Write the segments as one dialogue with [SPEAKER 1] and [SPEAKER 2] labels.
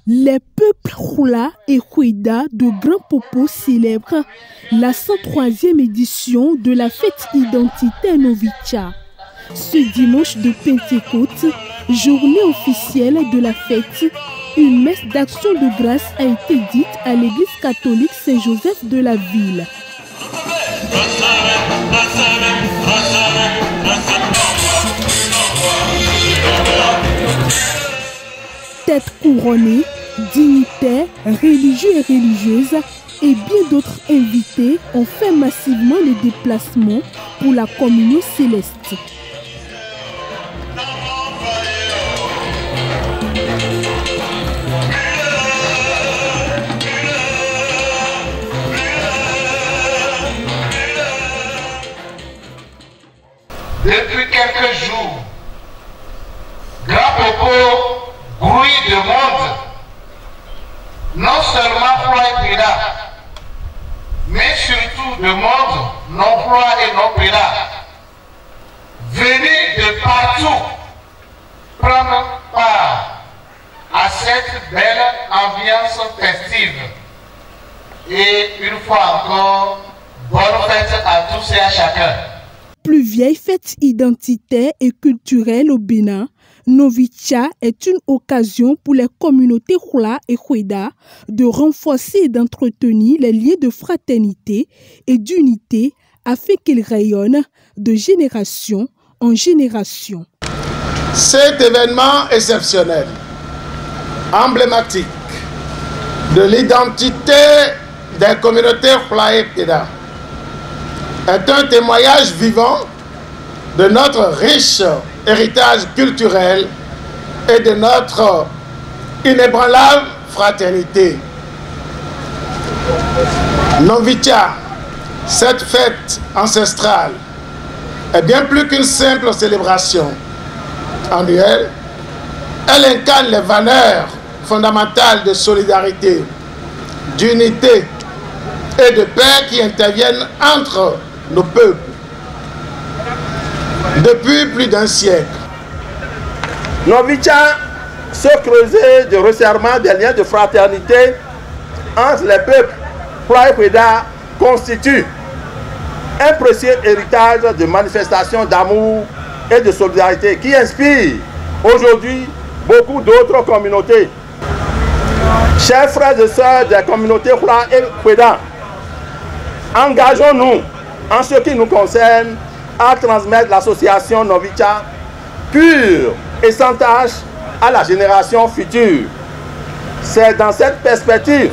[SPEAKER 1] Les peuples Hula et Kweda de Grand Popo célèbrent la 103e édition de la fête identitaire Novicha. Ce dimanche de Pentecôte, journée officielle de la fête, une messe d'action de grâce a été dite à l'église catholique Saint-Joseph de la ville. Têtes couronnées, dignitaires, religieux et religieuses et bien d'autres invités ont fait massivement le déplacement pour la communion céleste.
[SPEAKER 2] Depuis quelques jours, Grand Popo grouille de monde, non seulement Hula et Kweda, mais surtout de monde non Hula et non Kweda, venus de partout prendre part à cette belle ambiance festive. Et une fois encore, bonne fête à tous et à chacun.
[SPEAKER 1] Plus vieille fête identitaire et culturelle au Bénin, Novicha est une occasion pour les communautés Hula et Kweda de renforcer et d'entretenir les liens de fraternité et d'unité afin qu'ils rayonnent de génération en génération.
[SPEAKER 3] Cet événement exceptionnel, emblématique de l'identité des communautés Hula et Kweda, est un témoignage vivant de notre riche héritage culturel et de notre inébranlable fraternité. Novicha, cette fête ancestrale, est bien plus qu'une simple célébration annuelle. Elle incarne les valeurs fondamentales de solidarité, d'unité et de paix qui interviennent entre nos peuples. Depuis plus d'un siècle,
[SPEAKER 4] Novicha se creusait de resserrement des liens de fraternité entre les peuples Hula et Kweda constitue un précieux héritage de manifestations d'amour et de solidarité qui inspire aujourd'hui beaucoup d'autres communautés. Chers frères et sœurs des communautés Hula et Kweda, engageons-nous en ce qui nous concerne à transmettre l'association Novicha pure et sans tâche à la génération future. C'est dans cette perspective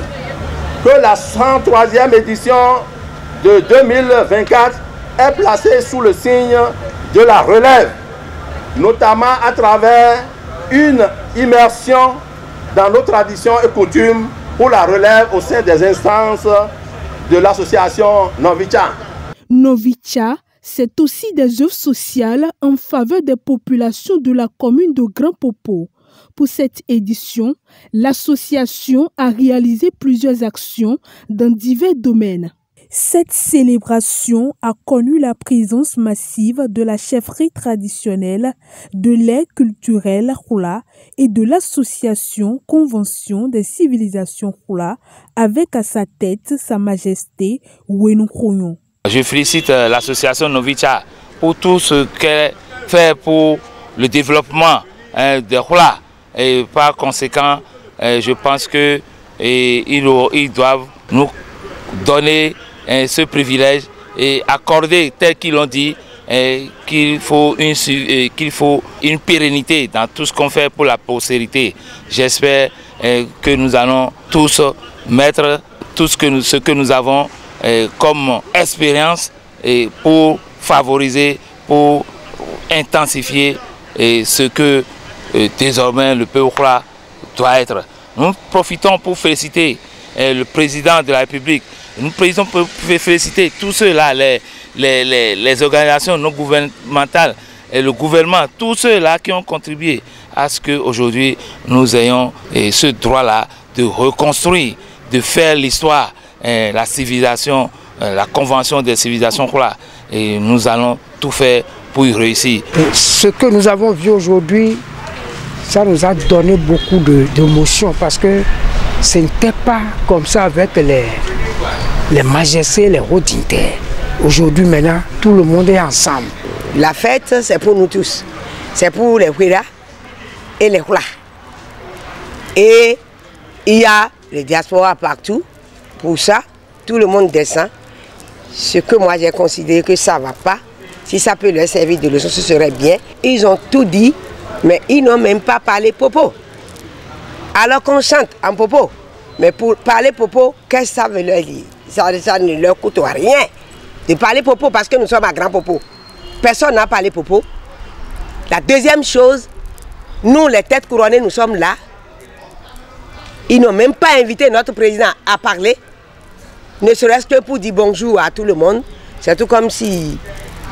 [SPEAKER 4] que la 103e édition de 2024 est placée sous le signe de la relève, notamment à travers une immersion dans nos traditions et coutumes pour la relève au sein des instances de l'association Novicha.
[SPEAKER 1] Novicha, c'est aussi des œuvres sociales en faveur des populations de la commune de Grand Popo. Pour cette édition, l'association a réalisé plusieurs actions dans divers domaines. Cette célébration a connu la présence massive de la chefferie traditionnelle, de l'aide culturelle Hula et de l'association Convention des civilisations Hula avec à sa tête Sa Majesté Wenu Kroyon.
[SPEAKER 5] Je félicite l'association Novicha pour tout ce qu'elle fait pour le développement des Hula. Et par conséquent, je pense qu'ils doivent nous donner ce privilège et accorder, tel qu'ils l'ont dit, qu'il faut une pérennité dans tout ce qu'on fait pour la postérité. J'espère que nous allons tous mettre tout ce que nous avons comme expérience pour favoriser, pour intensifier ce que désormais le peuple doit être. Nous profitons pour féliciter le président de la République. Nous profitons pour féliciter tous ceux-là, les organisations non gouvernementales et le gouvernement, tous ceux-là qui ont contribué à ce qu'aujourd'hui nous ayons ce droit-là de reconstruire, de faire l'histoire, la civilisation, la convention des civilisations Hula. Et nous allons tout faire pour y réussir.
[SPEAKER 6] Ce que nous avons vu aujourd'hui, Ça nous a donné beaucoup d'émotion parce que ce n'était pas comme ça avec les majestés, les hauts dignitaires. Aujourd'hui, maintenant, tout le monde est ensemble.
[SPEAKER 7] La fête, c'est pour nous tous. C'est pour les Huira et les Hula. Et il y a les diasporas partout. Pour ça, tout le monde descend. Ce que moi j'ai considéré que ça ne va pas. Si ça peut leur servir de leçon, ce serait bien. Ils ont tout dit, mais ils n'ont même pas parlé popo. Alors qu'on chante en popo. Mais pour parler popo, qu'est-ce que ça veut leur dire? Ça ne leur coûte rien de parler popo parce que nous sommes à grand popo. Personne n'a parlé popo. La deuxième chose, nous les têtes couronnées, nous sommes là. Ils n'ont même pas invité notre président à parler. Ne serait-ce que pour dire bonjour à tout le monde. C'est tout comme si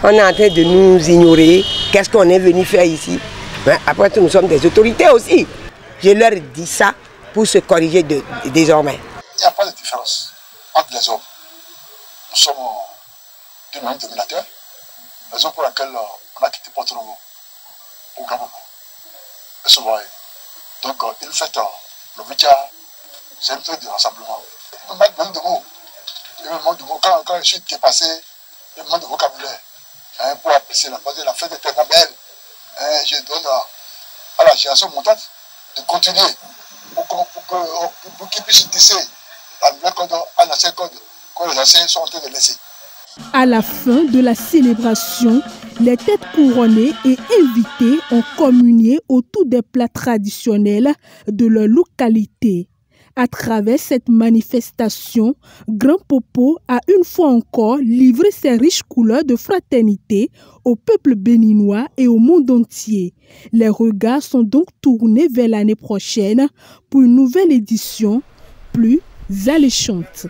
[SPEAKER 7] on est en train de nous ignorer. Qu'est-ce qu'on est venu faire ici? Mais après tout, nous sommes des autorités aussi. Je leur dis ça pour se corriger désormais.
[SPEAKER 3] Il n'y a pas de différence entre les hommes. Nous sommes deux mêmes dominateurs. Raison pour laquelle on a quitté Porto-Novo au Grand Popo. Donc, une fête, Novicha, c'est une fête de rassemblement. Il peut mettre même de mots. Quand je suis dépassé, il me manque de vocabulaire pour apprécier la fête est tellement belle. Je donne à la génération montante de continuer pour qu'ils puissent tisser la nouvelle code, à l'ancien code, que les anciens sont en train de laisser.
[SPEAKER 1] À la fin de la célébration, les têtes couronnées et invitées ont communié autour des plats traditionnels de leur localité. À travers cette manifestation, Grand Popo a une fois encore livré ses riches couleurs de fraternité au peuple béninois et au monde entier. Les regards sont donc tournés vers l'année prochaine pour une nouvelle édition plus alléchante.